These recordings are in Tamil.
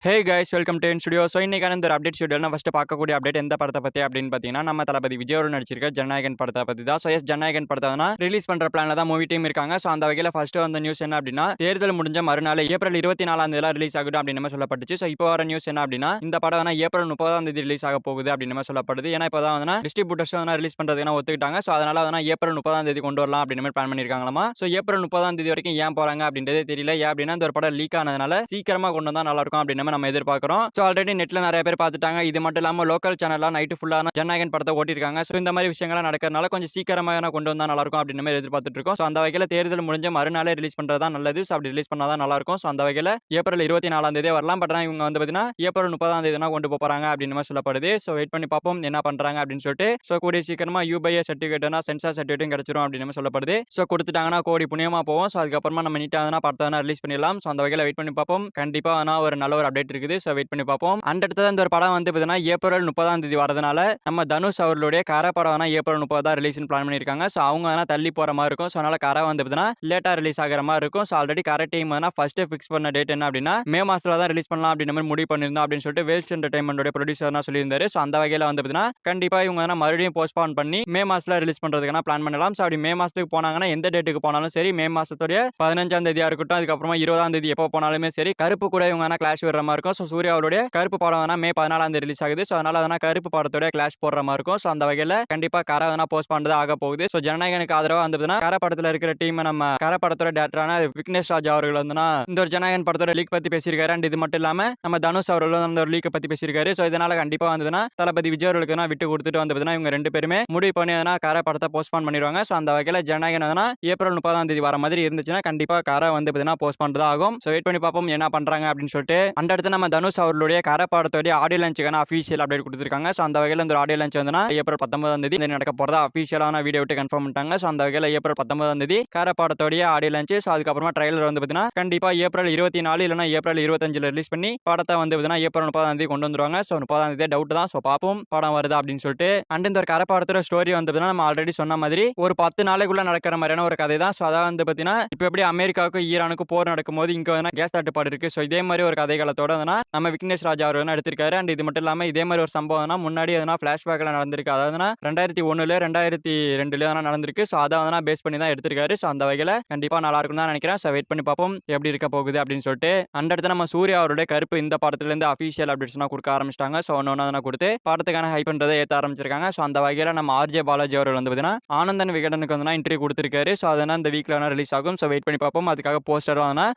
Hey guys welcome to studio. So இன்னைக்கான இந்த ஒரு அப்டேட் ஷெட்யூல் நான் ஃபர்ஸ்ட் பார்க்கக்கூடிய அப்டேட் எந்த படத்தை பற்றி அப்படின்னு பார்த்தீங்கன்னா, நம்ம தளபதி விஜய் அவர்கள் நடிச்சிருக்க ஜனநாயகன் படத்தை பற்றி தான். ஸோ எஸ் ஜனநாயகன் படத்தை தான் ரிலீஸ் பண்ணுற பிளானில் தான் மூவி டீம் இருக்காங்க. ஸோ அந்த வகையில் ஃபர்ஸ்ட் வந்த நியூஸ் என்ன அப்படின்னா, தேர்தல் முடிஞ்ச மறுநாள் ஏப்ரல் 24ஆம் தேதி ரிலீஸ் ஆகுது அப்படின்னு நம்ம சொல்லப்பட்டுச்சு. ஸோ இப்போ வர நியூஸ் என்ன அப்படின்னா, இந்த படம் வந்து ஏப்ரல் 30ஆம் தேதி ரிலீஸ் ஆக போகுது அப்படின்னு நம்ம சொல்லப்படுது. ஏன்னா இப்போ தான் வந்து டிஸ்ட்ரிபியூட்டர்ஸ் வந்து ரிலீஸ் பண்ணுறதுக்கு ஒத்துக்கிட்டாங்க. ஸோ அதனால வந்து ஏப்ரல் 30ஆம் தேதி கொண்டு வரலாம் அப்படின்னு மாதிரி பிளான் பண்ணியிருக்காங்களாமா. ஸோ ஏப்ரல் 30ஆம் தேதி வரைக்கும் ஏன் போறாங்க அப்படின்றதே தெரியல. ஏன் அப்படின்னா இந்த ஒரு படம் லீக் ஆனதுனால சீக்கிரமா கொண்டு வந்தா நல்லா இருக்கும் அப்படின்னு நம்ம எதிர்பார்க்கிறோம். ஸோ ஆல்ரெடி நெட்ல நிறைய பேர் பார்த்துட்டாங்க. இது மட்டும் இல்லாமல் லோக்கல் சேனல்லாம் நைட்டு ஃபுல்லான ஜனநாயகன் படத்தை ஓட்டிருக்காங்க. ஸோ இந்த மாதிரி விஷயங்கள்லாம் நடக்கிறதுனால கொஞ்சம் சீக்கிரமாக கொண்டு வந்தா நல்லா இருக்கும் அப்படின்னு மாதிரி எதிர்பார்த்துட்டு இருக்கோம். ஸோ அந்த வகையில் தேர்தல் முடிஞ்ச மறுநாளே ரிலீஸ் பண்றதா நல்லது. ஸோ அப்படி ரிலீஸ் பண்ணாதான் நல்லா இருக்கும். ஸோ அந்த வகையில் ஏப்ரல் 24ஆம் தேதி வரலாம். பட் இவங்க வந்து பார்த்தீங்கன்னா ஏப்ரல் 30ஆம் தேதி கொண்டு போறாங்க அப்படின்னு சொல்லப்படுது. ஸோ வெயிட் பண்ணி பார்ப்போம் என்ன பண்றாங்க அப்படின்னு சொல்லிட்டு. ஸோ கூடிய சீக்கிரமா யூபிஐ சர்டிஃபிகேட்னா சென்சார் சர்டிஃபிகேட்டும் கிடைச்சிரும் அப்படின்னு சொல்லப்படுது. ஸோ கொடுத்துட்டாங்கன்னா கோடி புண்ணியமா போவோம். ஸோ அதுக்கப்புறமா நம்ம நீட்டாக படத்தை ரிலீஸ் பண்ணிடலாம். ஸோ அந்த வகையில் வெயிட் பண்ணி பார்ப்போம். கண்டிப்பா ஒரு நல்ல ஒரு அப்டேட் இருக்குது. ஸோ வெயிட் பண்ணி பார்ப்போம். அடுத்தது இந்த ஒரு படம் வந்து பார்த்தீங்கன்னா ஏப்ரல் 30ஆம் தேதி வரதுனால நம்ம தனுஷ் அவர்களுடைய கர படம் ஏப்ரல் 30 தான் ரிலீஸ் பிளான் பண்ணியிருக்காங்க. ஸோ அவங்க தள்ளி போற மாதிரி இருக்கும். ஸோ அதனால கரை வந்து பார்த்தீங்கன்னா லேட்டா ரிலீஸ் ஆகிற மாதிரி இருக்கும். ஸோ ஆல்ரெடி கரை டீம் ஃபர்ஸ்ட் ஃபிக்ஸ் பண்ண டேட் என்ன அப்படின்னா மே மாசத்துல தான் ரிலீஸ் பண்ணலாம் அப்படின்னு மாதிரி முடிவு பண்ணியிருந்தோம் அப்படின்னு சொல்லிட்டு வேல்ஸ் என்டர்டைன்மெண்டோட ப்ரொடியூசர் சொல்லியிருந்தாரு. ஸோ அந்த வகையில் வந்து பார்த்தீங்கன்னா கண்டிப்பா இவங்க மறுபடியும் போஸ்ட்பான் பண்ணி மே மாசத்துல ரிலீஸ் பண்றதுக்கான பிளான் பண்ணலாம். ஸோ அப்படி மே மாசத்துக்கு போனாங்கன்னா எந்த டேட்டுக்கு போனாலும் சரி, மே மாசத்துடைய 15ஆம் தேதியா இருக்கட்டும், அதுக்கப்புறமா 20ஆம் தேதி எப்போ போனாலுமே சரி, கருப்பு கூட இவங்க கிளாஷ் விடுற மாதிரி இருக்கும். ஸோ சூர்யா அவருடைய கருப்பு படம் மே 14ஆம் தேதி ரிலீஸ் ஆகுது. ஸோ அதனால கருப்பு படத்தோட கிளாஷ் போடுற மாதிரி இருக்கும். ஸோ அந்த வகையில் கண்டிப்பா கரை போஸ்ட் பண்றது ஆக போகுது. ஸோ ஜனநாயகனுக்கு ஆதரவா வந்து கரை படத்துல இருக்கிற டீம் நம்ம கரை படத்தோட டேரக்டரான விக்னேஷ் ராஜ் அவர்கள் இந்த ஒரு ஜனநாயகன் படத்தோட லீக் பத்தி பேசியிருக்காரு. அண்ட் இது மட்டும் இல்லாம நம்ம தனுஷ் அவர்கள் அந்த ஒரு லீக் பத்தி பேசியிருக்காரு. ஸோ இதனால கண்டிப்பா வந்து தளபதி விஜய் அவர்களுக்கு விட்டு கொடுத்துட்டு வந்து இவங்க ரெண்டு பேருமே முடிவு பண்ணி கரை படத்தை போஸ்ட்பான் பண்ணிடுவாங்க. ஸோ அந்த வகையில் ஜனநாயகன் ஏப்ரல் 30ஆம் தேதி வர மாதிரி இருந்துச்சுன்னா கண்டிப்பா கரை வந்து போஸ்ட் பண்றது ஆகும். ஸோ வெயிட் பண்ணி பார்ப்போம் என்ன பண்றாங்க அப்படின்னு சொல்லிட்டு. அந்த அடுத்து நம்ம தனுஷ் அவர்களுடைய கரை படத்தோட ஆடியோ லான்ச்சுக்கான அஃபீஷியல் அப்டேட் கொடுத்திருக்காங்க. ஸோ அந்த வகையில் இந்த ஆடியோ லான்ச் வந்து ஏப்ரல் 19ஆம் தேதி நடக்க போறதா அஃபீஷியலான வீடியோ விட்டு கன்ஃபார்ம் பண்ணிட்டாங்க. ஸோ அந்த வகையில் ஏப்ரல் 19ஆம் தேதி கரை படத்தோடைய ஆடியோ லான்ச். ஸோ அதுக்கப்புறமா ட்ரைலர் வந்து பார்த்தீங்கன்னா கண்டிப்பா ஏப்ரல் 24 இல்லைனா ஏப்ரல் 25 ரிலீஸ் பண்ணி படத்தை வந்து பார்த்தீங்கன்னா ஏப்ரல் 30ஆம் தேதி கொண்டு வந்துருவாங்க. ஸோ 30ஆம் தேதி டவுட் தான். ஸோ பார்ப்போம் படம் வருதா அப்படின்னு சொல்லிட்டு. அண்ட் இந்த ஒரு கரை படத்தோட ஸ்டோரி வந்து பார்த்தீங்கன்னா நம்ம ஆல்ரெடி சொன்ன மாதிரி ஒரு 10 நாளைக்குள்ள நடக்கிற மாதிரியான ஒரு கதை தான். ஸோ அதான் வந்து பார்த்தீங்கன்னா இப்போ எப்படி அமெரிக்காவுக்கும் ஈரானுக்கும் போர் நடக்கும்போது இங்கே வந்து கேஸ் தட்டுப்பாடு இருக்கு. ஸோ இதே மாதிரி ஒரு கதைகளத்தோட நம்ம விக்னேஷ் ராஜா அவர் எடுத்திருக்காரு. அண்ட் இது மட்டும் இல்லாமல் இதே மாதிரி ஒரு சம்பவம் முன்னாடி ஃபிளாஷ்பேக்ல நடந்திருக்கு. அதாவது 2001 2002 நடந்திருக்கு. ஸோ அதை பேஸ் பண்ணி தான் எடுத்திருக்காரு. ஸோ அந்த வகையில் கண்டிப்பா நல்லா இருக்கும் தான் நினைக்கிறேன். ஸோ வெயிட் பண்ணி பார்ப்போம் எப்படி இருக்க போகுது அப்படின்னு சொல்லிட்டு. அந்த இடத்துல நம்ம சூர்யா அவருடைய கருப்பு இந்த படத்துல இருந்து அஃபீஷியல் அப்டேட்ஸ் கொடுக்க ஆரம்பிச்சிட்டாங்க. ஸோ ஒன்னு கொடுத்து படத்துக்கான ஹைப் பண்றதை ஏற்ற ஆரம்பிச்சிருக்காங்க. ஸோ அந்த வகையில் நம்ம ஆர்ஜே பாலாஜி அவர்கள் வந்து பார்த்தீங்கன்னா ஆனந்தன் விகடனுக்கு வந்து இன்டர்வியூ கொடுத்திருக்காரு. ஸோ அதனால் இந்த வீக்ல ரிலீஸ் ஆகும். ஸோ வெயிட் பண்ணி பார்ப்போம். அதுக்காக போஸ்டர்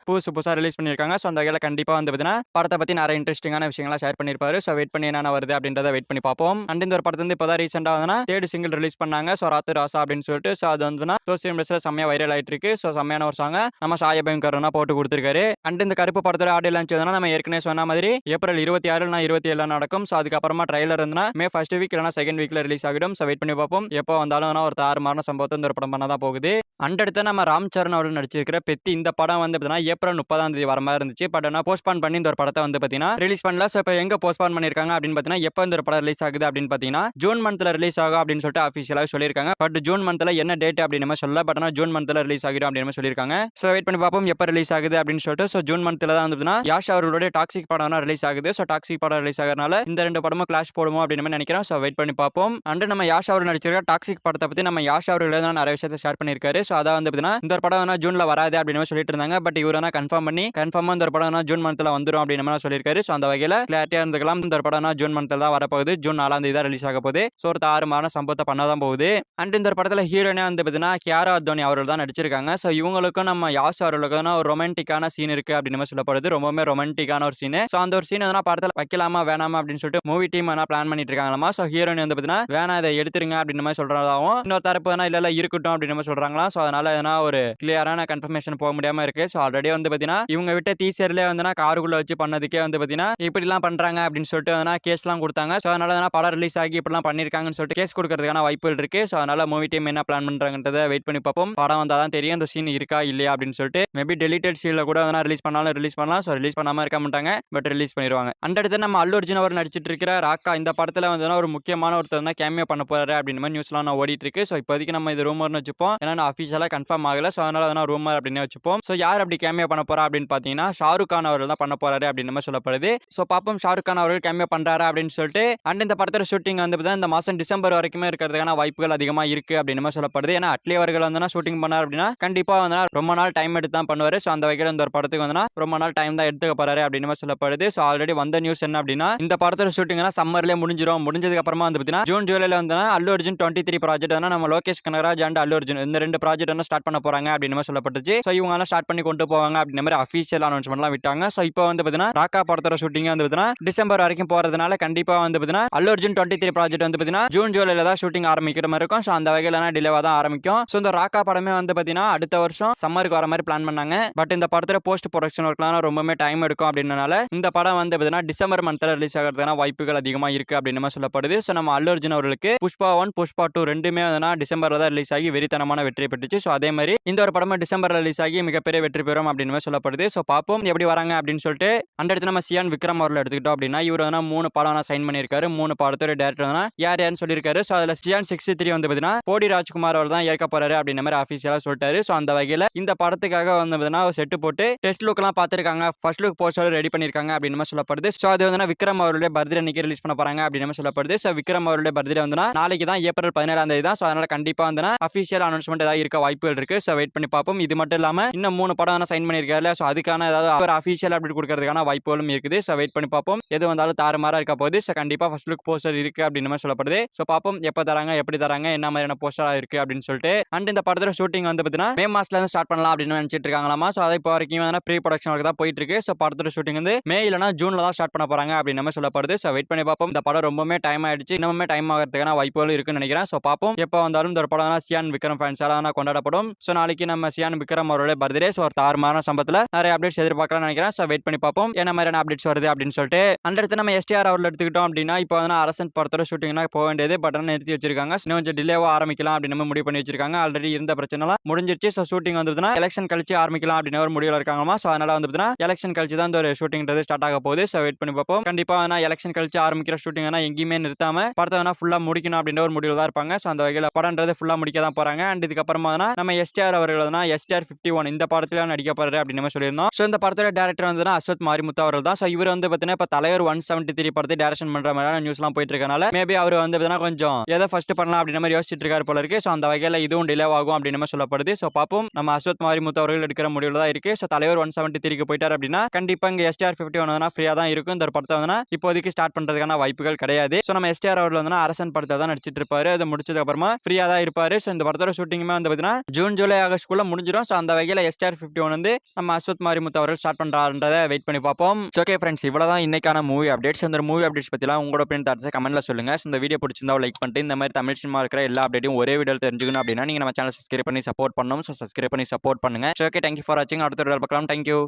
புதுசா ரிலீஸ் பண்ணியிருக்காங்க. ஸோ அந்த வகையில் கண்டிப்பா வந்து பார்த்தீங்கன்னா படத்தை பத்தி நிறைய இன்ட்ரெஸ்டிங்கான விஷயங்களை ஷேர் பண்ணியிருப்பாரு. ஸோ வெயிட் பண்ணி என்ன வருது அப்படின்றத வெயிட் பண்ணி பார்ப்போம். அண்ட் இந்த ஒரு படத்தை வந்து இப்போதான் ரீசெண்டா தேர்ட் சிங்கிள் ரிலீஸ் பண்ணாங்க. ஸோ ராத்து ராசா அப்படின்னு சொல்லிட்டு. ஸோ அது வந்து சோசியல் மீடியால செம்மையா வைரல் ஆயிட்டு இருக்கு. ஸோ செம்மையான ஒரு சாங் நம்ம சாயபயங்கரனா போட்டு கொடுத்திருக்காரு. அண்ட் இந்த கருப்பு படத்தோட ஆடியோ லான்ச் நம்ம ஏற்கனவே சொன்ன மாதிரி ஏப்ரல் 26 27 நடக்கும். ஸோ அதுக்கப்புறமா ட்ரைலர் மே ஃபர்ஸ்ட் வீக் இல்லைனா செகண்ட் வீக்ல ரிலீஸ் ஆகிடும். ஸோ வெயிட் பண்ணி பார்ப்போம். எப்போ வந்தாலும் ஒரு தாறுமாறான சம்பவத்தை இந்த ஒரு படம் பண்ணதான் போகுது. அண்ட் அடுத்து நம்ம ராம் சரண் அவர்கள் நடிச்சிருக்கிற பெத்தி இந்த படம் வந்து பார்த்தீங்கன்னா ஏப்ரல் 30ஆம் தேதி வர மாதிரி இருந்துச்சு. பட் போஸ்ட்பான் பண்ணி இந்த ஒரு படத்தை வந்து பார்த்தீங்கன்னா ரிலீஸ் பண்ணல. ஸோ இப்போ எங்க போஸ்ட்பான் பண்ணிருக்காங்க அப்படின்னு பார்த்தீங்கன்னா எப்போ இந்த ஒரு படம் ரிலீஸ் ஆகுது அப்படின்னு பார்த்தீங்கன்னா ஜூன் மந்த்ல ரிலீஸ் ஆகும் அப்படின்னு சொல்லிட்டு அஃபிஷியலாக சொல்லியிருக்காங்க. பட் ஜூன் மந்த்ல என்ன டேட் அப்படின்னு சொல்ல, பட் ஜூன் மந்த்ல ரிலீஸ் ஆகிடும் அப்படின்னு சொல்லியிருக்காங்க. ஸோ வெயிட் பண்ணி பார்ப்போம் எப்போ ரிலீஸ் ஆகுது அப்படின்னு சொல்லிட்டு. ஸோ ஜூன் மந்த்ல தான் வந்து யாஷ் அவர்களுடைய டாக்ஸிக் படம் ரிலீஸ் ஆகுது. ஸோ டாக்ஸிக் படம் ரிலீஸ் ஆகிறனால இந்த ரெண்டு படமும் கிளாஷ் போடுமோ அப்படின்னு நினைக்கிறேன். ஸோ வெயிட் பண்ணி பார்ப்போம். அண்ட் நம்ம யாஷ் அவர்கள் நடிச்சிருக்க டாக்ஸிக் படத்தை பத்தி நம்ம யாஷ் அவர்கள் நிறைய விஷயத்தை ஷேர் பண்ணியிருக்காரு. ஸோ அதான் வந்து பார்த்தீங்கன்னா இந்த ஒரு படம் ஜூன்ல வராது அப்படின்னு சொல்லிட்டு இருந்தாங்க. பட் இவர் கன்ஃபார்ம் பண்ணி கன்ஃபார்மா இந்த ஒரு படம் ஜூன் மந்த்ல வந்துடும் அப்படின்னு சொல்லியிருக்காரு. ஸோ அந்த வகையில் கிளாரிட்டியா இருந்துக்கலாம். இந்த ஒரு படம் ஜூன் மந்த்ல தான் வரப்போகுது. ஜூன் 4ஆம் தேதி தான் ரிலீஸ் ஆக போகுது. ஸோ ஒரு 6 மாதம் சம்பவத்தை பண்ணதான் போகுது. அண்ட் இந்த ஒரு படத்துல ஹீரோயினா வந்து பார்த்தீங்கன்னா கியாரா அத்வானி அவர்கள் தான் நடிச்சிருக்காங்க. ஸோ இவங்களுக்கும் நம்ம யாஷ் அவர்களுக்கும் ஒரு ரொமான்டிக்கான சீன் இருக்கு அப்படின்னு சொல்லப்படுது. ரொம்பவே ரொமான்டிக்கான ஒரு சீன். ஸோ அந்த ஒரு சீன் படத்துல வைக்கலாமா வேணாமா அப்படின்னு சொல்லிட்டு மூவி டீம் பிளான் பண்ணிட்டு இருக்காங்களாமா. ஸோ ஹீரோயின் வந்து பார்த்தீங்கன்னா வேணா இதை எடுத்துருங்க அப்படின்னு சொல்றதாகவும் இன்னொரு தரப்பு இல்ல இருக்கட்டும் அப்படின்னு சொல்றாங்களா. ஸோ அதனால ஒரு கிளியரான கன்ஃபர்மேஷன் போக முடியாம இருக்கு. ஸோ ஆல்ரெடி வந்து பார்த்தீங்கன்னா இவங்க விட்ட டீசர்லேயே வந்து காருக்குள்ள வச்சு பண்ணதுக்கே வந்து பார்த்தீங்கன்னா இப்படிலாம் பண்றாங்க அப்படின்னு சொல்லிட்டு கேஸ்லாம் கொடுத்தாங்க. ஸோ அதனால படம் ரிலீஸ் ஆகி இப்படிலாம் பண்ணிருக்காங்கன்னு சொல்லிட்டு கேஸ் கொடுக்கறதுக்கான வாய்ப்புகள் இருக்கு. ஸோ அதனால மூவி டீம் என்ன பிளான் பண்றாங்கன்றதை வெயிட் பண்ணி பார்ப்போம். படம் வந்தா தான் தெரியும் இந்த சீன் இருக்கா இல்லையா அப்படின்னு சொல்லிட்டு. மேபி டெலிட்டட் சீன்ல கூட ரிலீஸ் பண்ணாலும் ரிலீஸ் பண்ணலாம். ஸோ ரிலீஸ் பண்ணாம இருக்க மாட்டாங்க. பட் ரிலீஸ் பண்ணிடுவாங்க. அந்த இடத்துல நம்ம அல்லு அர்ஜுன் அவர் நடிச்சிட்டு இருக்கிற ராக்கா இந்த படத்துல வந்து ஒரு முக்கியமான ஒருத்தர் தான் கேமியோ பண்ண போறாரு அப்படின்னு மாதிரி நியூஸ்லாம் ஓடிட்டு இருக்கு. ஸோ இப்போதைக்கு நம்ம இது ரூமர்னு வச்சுப்போம். ஏன்னா அஃபிஷியலா கன்ஃபார்ம் ஆகல. ஸோ அதனால ரூமர் அப்படின்னு வச்சுப்போம். ஸோ யார் அப்படி கேமியோ பண்ண போறா அப்படின்னு பாத்தீங்கன்னா ஷாருக் கான் அவர்கள் தான் பண்ண போறாரு அப்படின்னு மாதிரி சொல்லப்படுது. ஸோ பாப்போம் ஷாருக் கான் அவர்கள் கேமியோ பண்றாரா அப்படின்னு சொல்லிட்டு. அண்ட் இந்த படத்தோட ஷூட்டிங் வந்து பார்த்தீங்கன்னா இந்த மாசம் டிசம்பர் வரைக்குமே இருக்கிறதுக்கான வாய்ப்புகள் அதிகமா இருக்கு அப்படின்னு மாதிரி சொல்லப்படுது. ஏன்னா அட்லி அவர்கள் வந்து ஷூட்டிங் பண்ணார் அப்படின்னா கண்டிப்பா வந்து ரொம்ப நாள் டைம் எடுத்து தான் பண்ணுவாரு. ஸோ அந்த வகையில் இந்த ஒரு படத்துக்கு வந்து ரொம்ப நாள் டைம் தான் எடுத்துக்க போறாரு அப்படின்னு மாதிரி சொல்லப்படுது. ஸோ ஆல்ரெடி வந்த நியூஸ் என்ன அப்படின்னா இந்த படத்தோட ஷூட்டிங்னா சம்மர்லேயே முடிஞ்சிடும். முடிஞ்சதுக்கு அப்புறமா வந்து பார்த்தீங்கன்னா ஜூன் ஜூலைல வந்து அல்லு அர்ஜுன் 23 ப்ராஜெக்ட் வந்து நம்ம லோகேஷ் கனகராஜ் அண்ட் அல்லு அர்ஜுன் இந்த 2 ப்ராஜெக்ட் வந்து ஸ்டார்ட் பண்ண போறாங்க அப்படின்னு மாதிரி சொல்லப்பட்டுச்சு. ஸோ இவங்க எல்லாம் ஸ்டார்ட் பண்ணி கொண்டு போவாங்க அப்படின்ற மாதிரி அஃபீஷியல் அனௌன்ஸ்மெண்ட்லாம் விட்டாங்க. ஸோ இப்போ வந்து பார்த்தீங்கன்னா ராக்கா படத்தோட ஷூட்டிங் வந்து பார்த்தீங்கன்னா டிசம்பர் வரைக்கும் போறதுனால கண்டிப்பா வந்து பார்த்தீங்கன்னா அல்லு அர்ஜுன் 23 ப்ராஜெக்ட் வந்து பார்த்தீங்கன்னா ஜூன் ஜூலைல தான் ஷூட்டிங் ஆரம்பிக்கிற மாதிரி இருக்கும். ஸோ அந்த வகையில டிலேவா தான் ஆரம்பிக்கும். ஸோ இந்த ராக்கா படமே வந்து பார்த்தீங்கன்னா அடுத்த வருஷம் சம்மருக்கு வர மாதிரி பிளான் பண்ணாங்க. பட் இந்த படத்துல போஸ்ட் ப்ரொடக்ஷன் ஒர்க்லாம் ரொம்பவே டைம் எடுக்கும் அப்படின்றனால இந்த படம் வந்து பார்த்தீங்கன்னா டிசம்பர் மந்த்ல ரிலீஸ் ஆகிறதுக்கான வாய்ப்புகள் அதிகமா இருக்கு அப்படின்னு மாதிரி சொல்லப்படுது. ஸோ நம்ம அல்லு அர்ஜுன் அவர்களுக்கு புஷ்பா 1 புஷ்பா 2 ரெண்டுமே வந்து டிசம்பர்ல தான் ரிலீஸ் ஆகி வெறித்தனமான வெற்றி பெற்றுச்சு. ஸோ அதே மாதிரி இந்த ஒரு படமும் டிசம்பர்ல ரிலீஸ் ஆகி மிகப்பெரிய வெற்றி பெறும் அப்படின்னு மாதிரி சொல்லப்படுது. ஸோ பாப்போம் எப்படி வராங்க அப்படின்னு சொல்லிட்டு. அந்த இடத்துல நம்ம சியான் விக்ரம் அவர்கள் எடுத்துக்கிட்டோம் அப்படின்னா இவர் வந்து 3 படம் சைன் பண்ணியிருக்காரு. 3 படத்தோட டேரக்டர் வந்து யார் யாருன்னு சொல்லியிருக்காரு. ஸோ அதுல சியான் 63 வந்து பார்த்தீங்கன்னா போடி ராஜ்குமார் அவர் தான் ஏற்க போறாரு அப்படின்ற மாதிரி ஆஃபீஷியலா சொல்லிட்டாரு. ஸோ அந்த வகையில இந்த படத்துக்காக வந்து பார்த்தீங்கன்னா செட்டு போட்டு டெஸ்ட் லுக் எல்லாம் பார்த்திருக்காங்க. ஃபர்ஸ்ட் லுக் போஸ்டர் ரெடி பண்ணிருக்காங்க அப்படின்னு மாதிரி சொல்லப்படுது. ஸோ அது வந்து விக்ரம் அவருடைய பர்த்டே அன்னைக்கு ரிலீஸ் பண்ண போறாங்க அப்படின்னு மாதிரி சொல்லப்படுது. ஸோ விக்ரம் அவருடைய பர்த்டே வந்து நாளைக்கு தான் ஏப்ரல் 17ஆம் தேதி தான். ஸோ அதனால கண்டிப்பா வந்து அஃபீஷியல் அனௌன்ஸ்மெண்ட் ஏதாவது இருக்க வாய்ப்புகள் இருக்கு. ஸோ வெயிட் பண்ணி பார்ப்போம். இது மட்டும் இல்லாம இன்னும் 3 படம் சைன் பண்ணியிருக்காரு. ஸோ அதுக்கான ஏதாவது ஒரு அஃபீஷியல் அப்டேட் கொடுக்கறதுக்கான வாய்ப்புகளும் இருக்குது. ஸோ வெயிட் பண்ணி பார்ப்போம். எது வந்தாலும் தாறுமாறா இருக்க போகுது. ஸோ கண்டிப்பா ஃபர்ஸ்ட் லுக் போஸ்டர் இருக்கு அப்படின்னு மாதிரி சொல்லப்படுது. ஸோ பார்ப்போம் எப்போ தராங்க எப்படி தராங்க என்ன மாதிரியான போஸ்டரா இருக்கு அப்படின்னு சொல்லிட்டு. அண்ட் இந்த படத்தோட ஷூட்டிங் வந்து பார்த்தீங்கன்னா மே மாசத்துல இருந்து ஸ்டார்ட் பண்ணலாம் அப்படின்னு நினைச்சிட்டு இருக்காங்களாமா. ஸோ அதை இப்போ வரைக்கும் ப்ரீ ப்ரொடக்ஷன் ஒர்க் தான் போயிட்டு இருக்கு. ஸோ படத்தோட ஷூட்டிங் வந்து மே இல்லைனா ஜூன்ல தான் ஸ்டார்ட் பண்ண போறாங்க அப்படின்னு நம்ம சொல்லப்படுது. ஸோ வெயிட் பண்ணி பார்ப்போம். இந்த படம் ரொம்பவே டைம் ஆயிடுச்சு. இன்னுமே டைம் ஆகிறதுக்கான வாய்ப்புகள் இருக்குன்னு நினைக்கிறேன். ஸோ பார்ப்போம் எப்போ வந்தாலும் இந்த படம் சியான் விக்ரம் ஃபேன்ஸ் எல்லாம் கொண்டாடப்படும். ஸோ நாளைக்கு நம்ம சியான் விக்ரம் அவருடைய பர்த்டே. ஸோ ஒரு தாறுமாறான சம்பவத்தில் நிறைய அப்டேட்ஸ் எதிர்பார்க்கலாம்னு நினைக்கிறேன். ஸோ வெயிட் பண்ணி பார்ப்போம் என்ன மாதிரியான அப்டேட்ஸ் வருது அப்படின்னு சொல்லிட்டு. அந்த இடத்துல நம்ம எஸ்டிஆர் அவர்கள் எடுத்துக்கிட்டோம் அப்படின்னா இப்போ வந்து அரசன் படத்தோட ஷூட்டிங்னா போக வேண்டியது பட் நிறுத்தி வச்சிருக்காங்க. இன்னும் கொஞ்சம் டிலேவா ஆரம்பிக்கலாம் அப்படின்னு முடிவு பண்ணி வச்சிருக்காங்க. ஆல்ரெடி இருந்த பிரச்சனைலாம் முடிஞ்சிருச்சு. ஸோ ஷூட்டிங் வந்து எலெக்ஷன் கழிச்சு ஆரம்பிக்கலாம் அப்படின்னு ஒரு முடிவில் இருக்காங்கமா. ஸோ அதனால வந்து எலெக்ஷன் கழிச்சு தான் இந்த ஒரு ஷூட்டிங்கிறது ஸ்டார்ட் ஆக போகுது. ஸோ வெயிட் பண்ணி பார்ப்போம். கண்டிப்பா எலெக்ஷன் கழிச்சு ஆரம்பிக்கிற ஷூட்டிங் எங்கேயுமே நிறுத்தாம படத்தை ஃபுல்லா முடிக்கணும் அப்படின்ற ஒரு முடிவில் தான் இருப்பாங்க. ஸோ அந்த வகையில் படம்ன்றது ஃபுல்லா முடிக்க தான் போறாங்க. அண்ட் இதுக்கப்புறமா நம்ம எஸ்டிஆர் அவர்கள் எஸ்டிஆர் 51 இந்த படத்துல நடிக்க போறாரு அப்படின்னு சொல்லியிருந்தோம். ஸோ இந்த படத்தோட டேரக்டர் வந்து அஸ்வத் மாரிமுத்து அவர்கள் தான். ஸோ இவர் வந்து பார்த்தீங்கன்னா இப்போ தலைவர் 173 படத்தை டைரக்ஷன் பண்ற மாதிரியான நியூஸ்லாம் போயிட்டு இருக்கனால மேபி அவர் வந்து கொஞ்சம் எதை ஃபர்ஸ்ட் பண்ணலாம் அப்படின்ற மாதிரி யோசிச்சுட்டு இருக்காரு போல இருக்கு. ஸோ அந்த வகையில் இதுவும் டிலே ஆகும் அப்படின்னு சொல்லப்படுது. ஸோ பார்ப்போம் நம்ம அஸ்வத் மாரிமுத்து அவர்கள் எடுக்கிற முடிவில் தான் இருக்கு. ஸோ தலைவர் 173 போயிட்டார் அப்படின்னா கண்டிப்பா இங்க எஸ்டிஆர் 51 ஃப்ரீயா தான் இருக்கும். இந்த படத்தை வந்து இப்போதைக்கு ஸ்டார்ட் பண்றதுக்கான வாய்ப்புகள் கிடையாது. ஸோ நம்ம எஸ்டிஆர் அவர்கள் வந்து அரசன் படத்தை தான் நடிச்சிட்டு இருப்பாரு. அதை முடிச்சதுக்கு அப்புறமா ஃப்ரீயா தான் இருப்பாரு. ஸோ இந்த படத்தோட ஷூட்டிங்குமே வந்து பார்த்தீங்கன்னா ஜூன் ஜூலை ஆகஸ்ட்குள்ள முடிஞ்சிடும். ஸோ அந்த வகையில் எஸ்டிஆர் 51 வந்து நம்ம அஸ்வத் மாரிமுத்து அவர்கள் ஸ்டார்ட் பண்றாருன்றதை வெயிட் பண்ணி பார்ப்போம். ஓகே ஃப்ரெண்ட்ஸ் இவ்வளவுதான் இன்னைக்கான மூவி அப்டேட்ஸ். இந்த மூவி அப்டேட்ஸ் பத்திலாம் உங்களோட ஒப்பீனியன் தாட்ஸ் கமெண்ட்ல சொல்லுங்க. இந்த வீடியோ பிடிச்சிருந்தா லைக் பண்ணிட்டு இந்த மாதிரி தமிழ் சினிமா இருக்கிற எல்லா அப்டேட்டையும் ஒரே வீடியோவில் தெரிஞ்சுக்கணும் அப்படின்னா நீங்க நம்ம சேனல் சப்ஸ்கிரைப் பண்ணி சப்போர்ட் பண்ணணும். ஸோ சப்ஸ்கிரைப் பண்ணி சப்போர்ட் பண்ணுங்க. ஓகே தேங்க்யூ ஃபார் வாட்சிங். அடுத்த வீடியோவில் பார்க்கலாம். தேங்க்யூ.